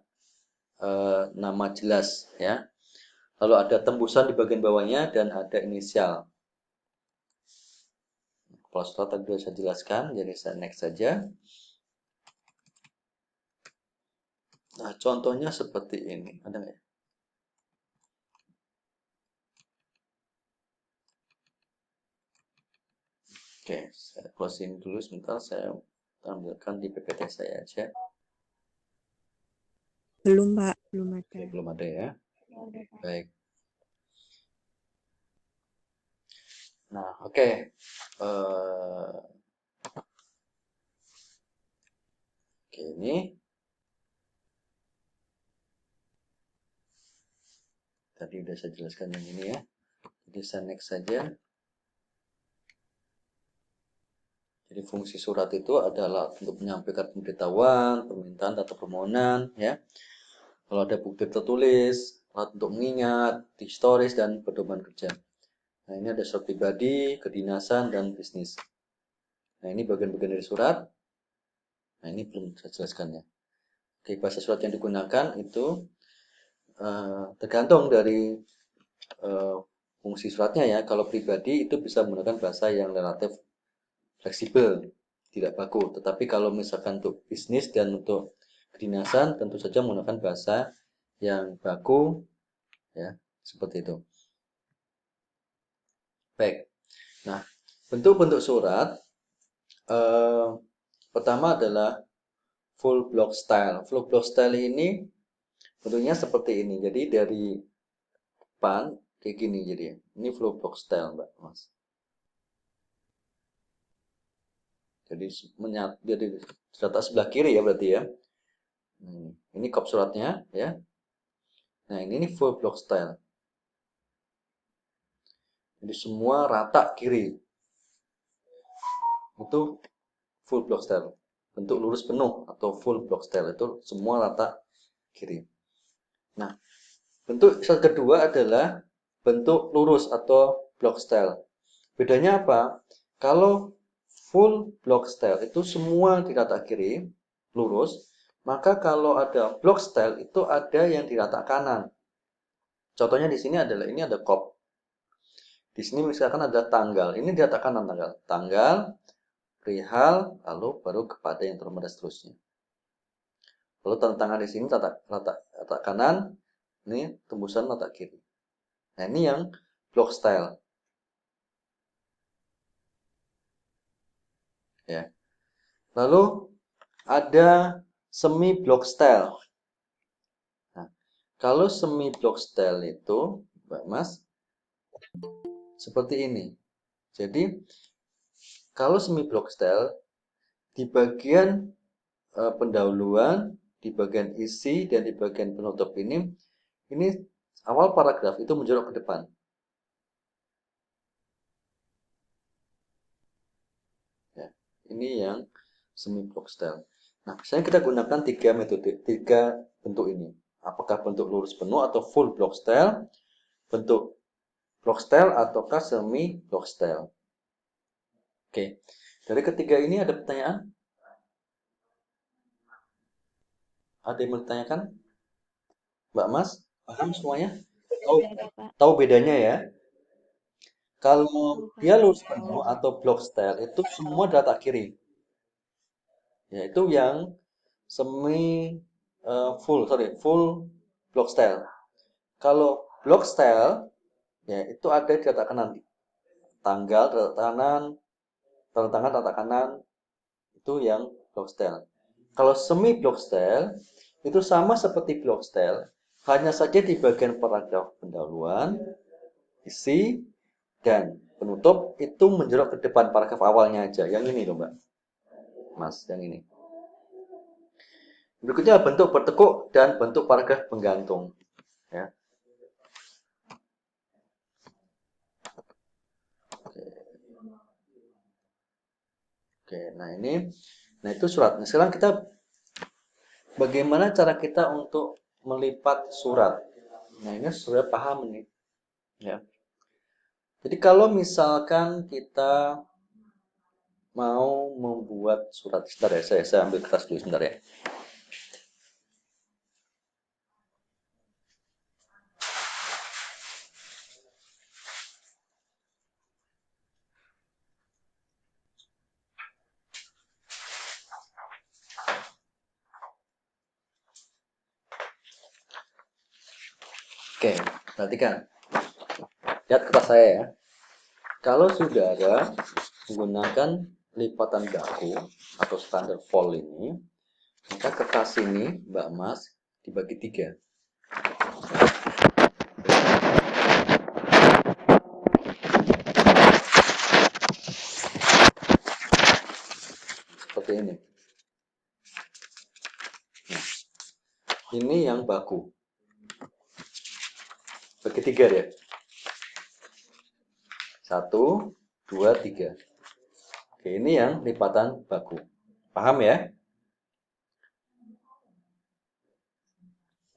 nama jelas, ya. Lalu ada tembusan di bagian bawahnya dan ada inisial. Kalau surat tadi sudah saya jelaskan, jadi saya next saja. Nah, contohnya seperti ini. Ada nggak ya? Oke, saya closing dulu sebentar. Saya tampilkan di PPT saya aja. Belum, Pak. Belum ada. Oke, belum ada ya. Baik. Nah, oke. Oke, ini. Tadi udah saya jelaskan yang ini ya. Jadi saya next saja. Jadi fungsi surat itu adalah untuk menyampaikan pemberitahuan, permintaan atau permohonan, ya. Kalau ada bukti tertulis, alat untuk mengingat, historis dan pedoman kerja. Nah, ini ada surat pribadi, kedinasan, dan bisnis. Nah, ini bagian-bagian dari surat. Nah, ini belum saya jelaskan ya. Oke, bahasa surat yang digunakan itu tergantung dari fungsi suratnya ya. Kalau pribadi itu bisa menggunakan bahasa yang relatif fleksibel, tidak baku. Tetapi kalau misalkan untuk bisnis dan untuk kedinasan, tentu saja menggunakan bahasa yang baku, ya, seperti itu. Baik. Nah, bentuk-bentuk surat pertama adalah full block style. Full block style ini bentuknya seperti ini. Jadi dari depan kayak gini jadi. Ini full block style, Mbak Mas. Jadi jadi terletak sebelah kiri ya berarti ya. Ini kop suratnya ya. Nah, ini full block style. Jadi semua rata kiri. Itu full block style. Bentuk lurus penuh atau full block style itu semua rata kiri. Nah, bentuk kedua adalah bentuk lurus atau block style. Bedanya apa? Kalau full block style itu semua di rata kiri, lurus. Maka kalau ada block style itu ada yang di rata kanan. Contohnya di sini adalah ini ada kop. Di sini misalkan ada tanggal. Ini di rata kanan tanggal, perihal, lalu baru kepada yang terhormat dan seterusnya. Lalu tanda tangan di sini rata kanan, ini tembusan rata kiri. Nah, ini yang block style. Ya. Lalu ada semi block style. Nah, kalau semi block style itu Mbak Mas, seperti ini. Jadi kalau semi block style di bagian pendahuluan, di bagian isi dan di bagian penutup ini awal paragraf itu menjorok ke depan. Ya, ini yang semi block style. Nah, misalnya kita gunakan tiga bentuk ini. Apakah bentuk lurus penuh atau full block style, bentuk block style ataukah semi block style. Oke, dari ketiga ini ada pertanyaan? Ada yang bertanyakan? Mbak Mas, paham semuanya? Tahu, Tidak ada, Pak. tahu bedanya ya? Kalau Tahu, Pak. dia lurus penuh atau block style itu semua data kiri. Yaitu yang full block style. Kalau block style ya itu ada di data kanan, tanggal data kanan, tanda tangan data kanan, itu yang block style. Kalau semi block style itu sama seperti block style, hanya saja di bagian paragraf pendahuluan, isi, dan penutup itu menjorok ke depan paragraf awalnya aja. Yang ini loh Mbak Mas, yang ini. Berikutnya bentuk bertekuk dan bentuk paragraf penggantung. Ya. Oke, nah itu surat. Nah, sekarang kita bagaimana cara kita untuk melipat surat. Nah ini sudah paham nih. Ya. Jadi kalau misalkan kita mau membuat surat, sebentar ya, saya ambil kertas dulu sebentar ya. Oke, perhatikan. Lihat kertas saya ya. Kalau saudara menggunakan lipatan baku atau standar fold ini, maka kertas ini, Mbak Mas, dibagi 3. Seperti ini. Nah, ini yang baku. Bagi 3 ya. 1, 2, 3. Oke, ini yang lipatan baku. Paham ya?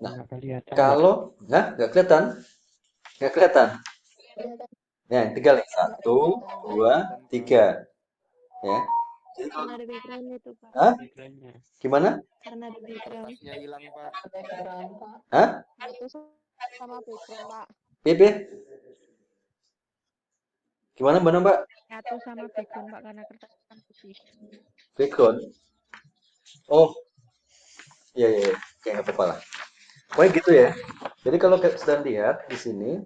Nah, kalau nggak kelihatan, nggak kelihatan. Ya, 3 lagi. 1, 2, 3. Ya. Jadi Karena ada background itu, Pak. Hah? Gimana? Karena ada background. hilang Pak. Hah? Itu sama background, Pak. PP? Gimana Mbak? Nyatu sama background, Pak, karena kertas kan putih. Background? Oh, iya iya. Kayak nggak apa-apa lah. Pokoknya gitu ya. Jadi kalau sedang lihat di sini,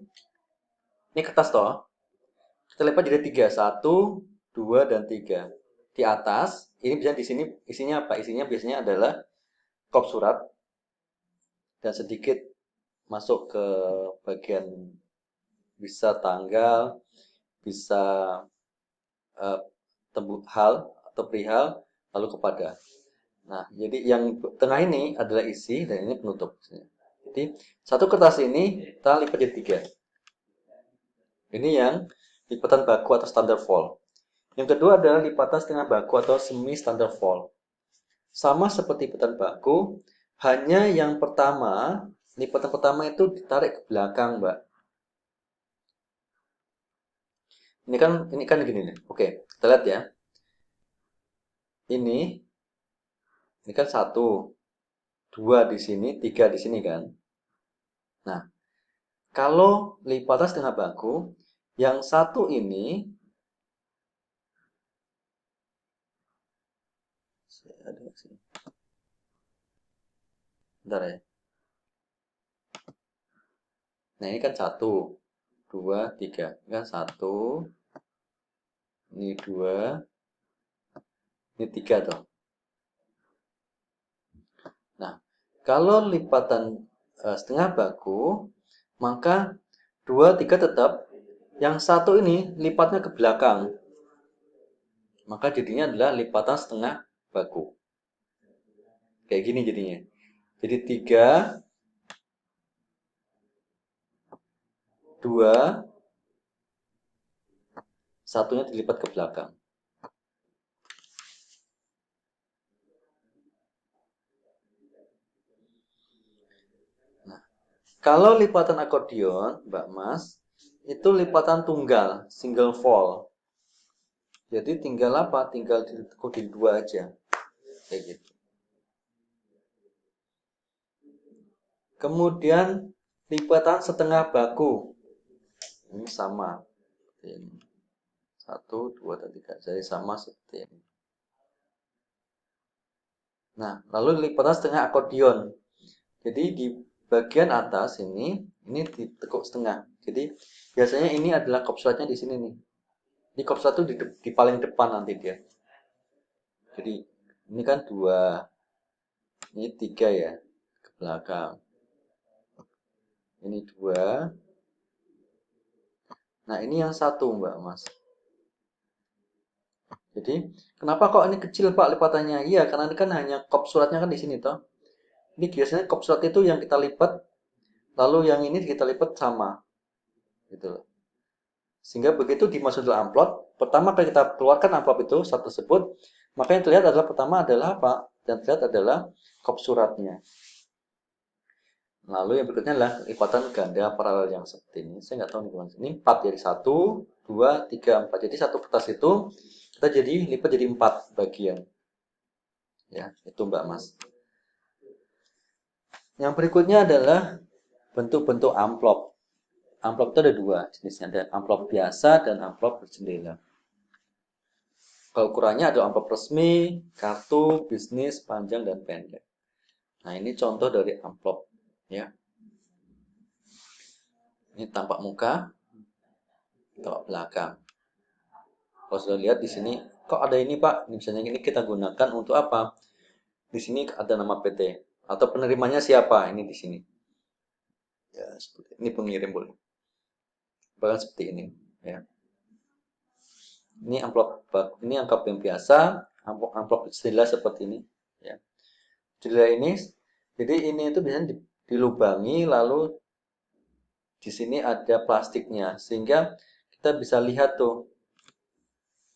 ini kertas toh. Kita lipat jadi 3. 1, 2, dan 3. Di atas, ini biasanya di sini isinya apa? Isinya biasanya adalah kop surat dan sedikit masuk ke bagian bisa tanggal, bisa hal atau perihal, lalu kepada. Nah, jadi yang tengah ini adalah isi dan ini penutup. Jadi satu kertas ini kita lipat jadi 3. Ini yang lipatan baku atau standar fold. Yang kedua adalah lipatan setengah baku atau semi standar fold. Sama seperti lipatan baku, hanya yang pertama, lipatan pertama itu ditarik ke belakang, Mbak. Ini kan gini nih. Oke, kita lihat ya. Ini kan 1, 2 di sini, 3 di sini kan. Nah, kalau lipatan setengah baku, yang 1 ini ada nggak sih? Bentar ya. Nah, ini kan 1, 2, 3. Ini kan 1, ini 2, ini 3 tuh. Nah, kalau lipatan setengah baku, maka 2, 3 tetap. Yang satu ini lipatnya ke belakang. Maka jadinya adalah lipatan setengah baku. Kayak gini jadinya. Jadi 3, 2, satunya dilipat ke belakang. Nah, kalau lipatan akordion, Mbak Mas, itu lipatan tunggal, single fold. Jadi tinggal apa? Tinggal ditekuk di 2 aja. Kayak gitu. Kemudian lipatan setengah baku. Ini sama. Ini. 1, 2, dan 3. Jadi sama seperti ini. Nah, lalu lipatan setengah akordion. Jadi di bagian atas ini ditekuk setengah. Jadi biasanya ini adalah kopsulatnya di sini nih. Ini kopsulat itu di paling depan nanti dia. Jadi ini kan 2, ini 3 ya ke belakang. Ini 2. Nah ini yang 1 Mbak Mas. Jadi kenapa kok ini kecil Pak lipatannya? Iya karena ini kan hanya kopsulatnya kan di sini toh. Ini biasanya kopsulat itu yang kita lipat, lalu yang ini kita lipat sama, gitu loh. Sehingga begitu dimasuk dalam amplop, pertama kali kita keluarkan amplop itu saat tersebut, maka yang terlihat adalah pertama adalah apa? Yang terlihat adalah kop suratnya. Lalu yang berikutnya adalah lipatan ganda paralel yang seperti ini. Saya nggak tahu nih gimana. Ini 4 jadi 1, 2, 3, 4. Jadi satu kertas itu kita jadi lipat jadi 4 bagian. Ya, itu Mbak Mas. Yang berikutnya adalah bentuk-bentuk amplop. Amplop itu ada 2 jenisnya, ada amplop biasa dan amplop berjendela. Kalau ukurannya ada amplop resmi, kartu, bisnis, panjang, dan pendek. Nah, ini contoh dari amplop. Ya. Ini tampak muka, tampak belakang. Kalau sudah lihat di sini, kok ada ini Pak? Misalnya ini kita gunakan untuk apa? Di sini ada nama PT. Atau penerimanya siapa? Ini di sini. Ya, seperti ini pengirim boleh. Bahkan seperti ini. Ya. Ini amplop yang biasa, amplop jendela seperti ini. Ya. Jendela ini, jadi ini itu biasanya dilubangi lalu di sini ada plastiknya sehingga kita bisa lihat tuh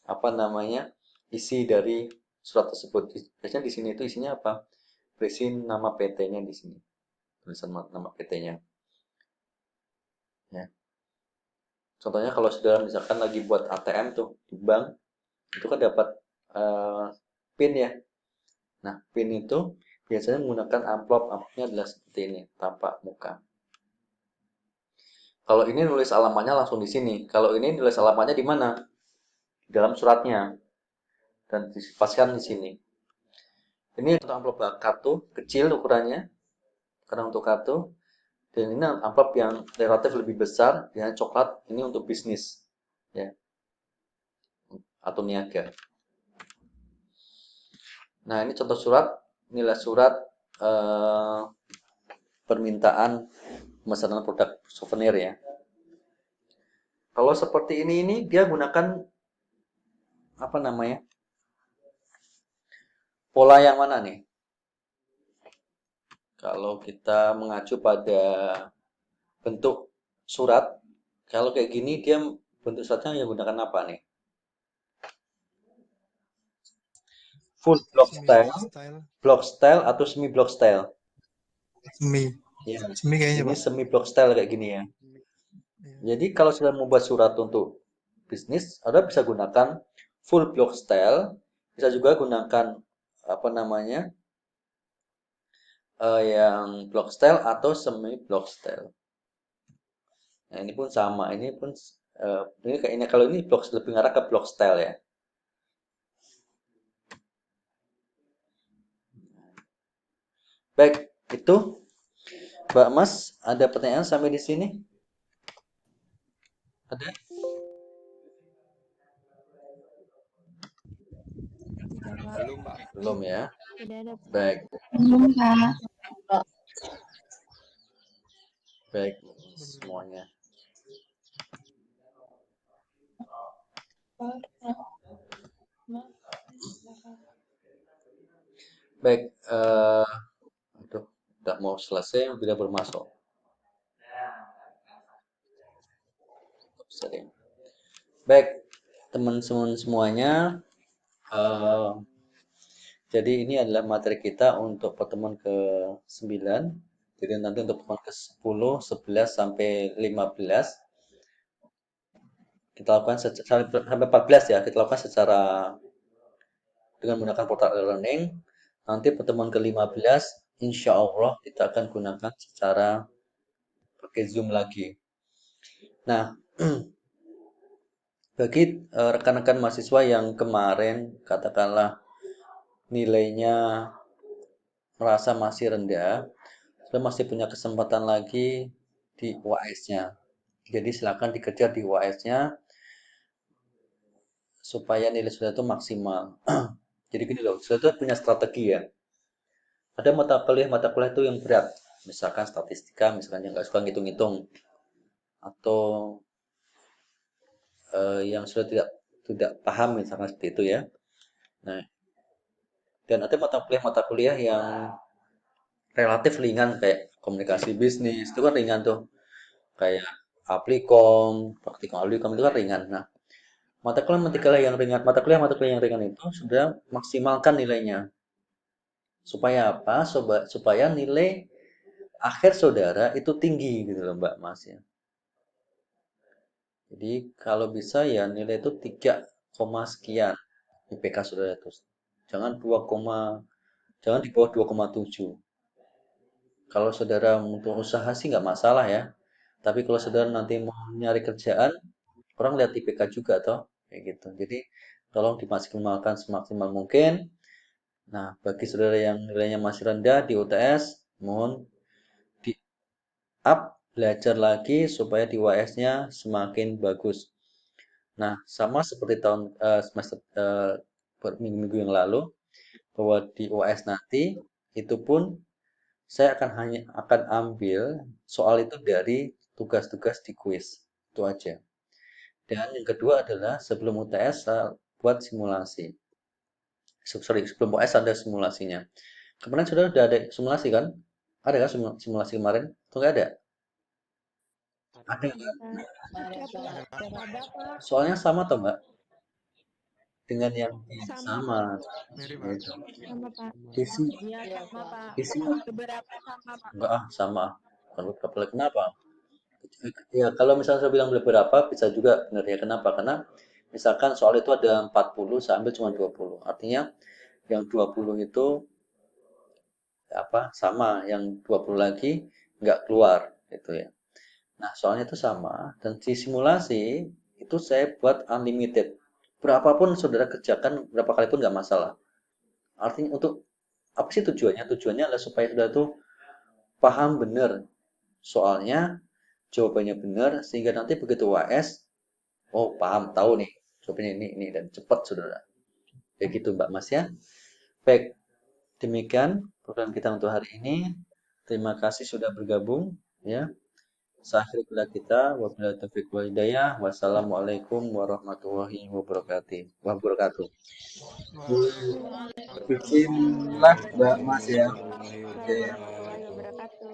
apa namanya isi dari surat tersebut. Biasanya di sini itu isinya apa? Berisi nama PT-nya di sini, tulisan nama PT-nya. Ya. Contohnya kalau saudara misalkan lagi buat ATM tuh di bank, itu kan dapat PIN ya. Nah, PIN itu biasanya menggunakan amplopnya adalah seperti ini, tampak muka. Kalau ini nulis alamatnya langsung di sini. Kalau ini nulis alamatnya di mana? Di dalam suratnya dan dipaskan di sini. Ini untuk amplop kartu kecil ukurannya, karena untuk kartu. Dan ini amplop yang relatif lebih besar, dengan coklat. Ini untuk bisnis, ya, atau niaga. Nah ini contoh surat, nilai surat permintaan pemesanan produk souvenir ya. Kalau seperti ini dia gunakan apa namanya? Pola yang mana nih? Kalau kita mengacu pada bentuk surat, kalau kayak gini dia bentuk suratnya yang gunakan apa nih? Full block style atau semi block style? Semi. Ya, Semi kayaknya ini Pak. semi block style kayak gini ya. Jadi kalau sudah membuat surat untuk bisnis, Anda bisa gunakan full block style, bisa juga gunakan apa namanya yang block style atau semi block style. Nah ini pun sama, ini pun ini kayaknya kalau ini block lebih ngarah ke block style ya. Baik, itu Mbak Mas, ada pertanyaan sampai di sini? Ada? Tidak, Pak. Belum Pak. Belum ya. Tidak ada, Pak. Baik, Belum, Kak. baik semuanya. Baik, aduh, udah mau selesai, tidak bermasuk. Sering. Baik, teman-teman semuanya, eh, jadi ini adalah materi kita untuk pertemuan ke-9. Jadi nanti untuk pertemuan ke-10, 11 sampai 15 kita lakukan sampai 14 ya, kita lakukan secara dengan menggunakan portal e-learning. Nanti pertemuan ke-15 insya Allah kita akan gunakan secara pakai Zoom lagi. Nah, bagi rekan-rekan mahasiswa yang kemarin katakanlah nilainya merasa masih rendah, sudah masih punya kesempatan lagi di UAS-nya. Jadi silakan dikejar di UAS-nya supaya nilai sudah itu maksimal. Jadi gini loh, sudah itu punya strategi ya. Ada mata kuliah itu yang berat, misalkan statistika, misalkan yang nggak suka ngitung-ngitung, atau yang sudah tidak paham misalkan seperti itu ya. Nah, dan ada mata kuliah yang relatif ringan kayak komunikasi bisnis itu kan ringan tuh, kayak Applikom, praktikum Applikom itu kan ringan. Nah, mata kuliah yang ringan itu sudah maksimalkan nilainya. Supaya apa? Supaya nilai akhir saudara itu tinggi gitu loh Mbak Mas ya. Jadi kalau bisa ya nilai itu 3, sekian IPK saudara itu. Jangan 2, jangan di bawah 2,7. Kalau saudara untuk usaha sih nggak masalah ya. Tapi kalau saudara nanti mau nyari kerjaan, orang lihat IPK juga toh, kayak gitu. Jadi tolong dimaksimalkan semaksimal mungkin. Nah, bagi saudara yang nilainya masih rendah di UTS, mohon di up belajar lagi supaya di UAS-nya semakin bagus. Nah, sama seperti semester minggu-minggu yang lalu, bahwa di UAS nanti itu pun saya akan ambil soal itu dari tugas-tugas di kuis. Itu aja. Dan yang kedua adalah sebelum UTS saya buat simulasi. Sebelum UTS ada simulasinya. Kemarin sudah ada simulasi kan? Ada kan simulasi kemarin? Itu nggak ada? Ada kan? Ada Pak. Ada Pak. Soalnya sama toh Mbak? Dengan yang Sama sama. Pak. Gitu. Sama Pak. Isi, Iya sama Pak. isinya Beberapa sama Pak. enggak sama. Kalau kenapa? Ya, kalau misalnya saya bilang beberapa, bisa juga benar ya. Kenapa? Karena misalkan soal itu ada 40, saya ambil cuma 20. Artinya yang 20 itu apa sama, yang 20 lagi nggak keluar gitu ya. Nah, soalnya itu sama dan di simulasi itu saya buat unlimited. Berapapun saudara kerjakan berapa kali pun nggak masalah. Artinya untuk apa sih tujuannya? Tujuannya adalah supaya saudara tuh paham benar soalnya, jawabannya benar sehingga nanti begitu UAS, oh paham tahu nih jawabannya ini dan cepat saudara. Kayak gitu Mbak Mas ya. Baik, demikian program kita untuk hari ini. Terima kasih sudah bergabung ya. Akhir bila kita wabillahi taufiq wal hidayah. Wassalamualaikum warahmatullahi wabarakatuh. Bikin live Mbak Mas ya. Waalaikumsalam Oke. warahmatullahi wabarakatuh.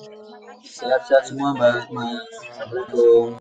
Sehat-sehat semua Mbak Mas. Assalamualaikum.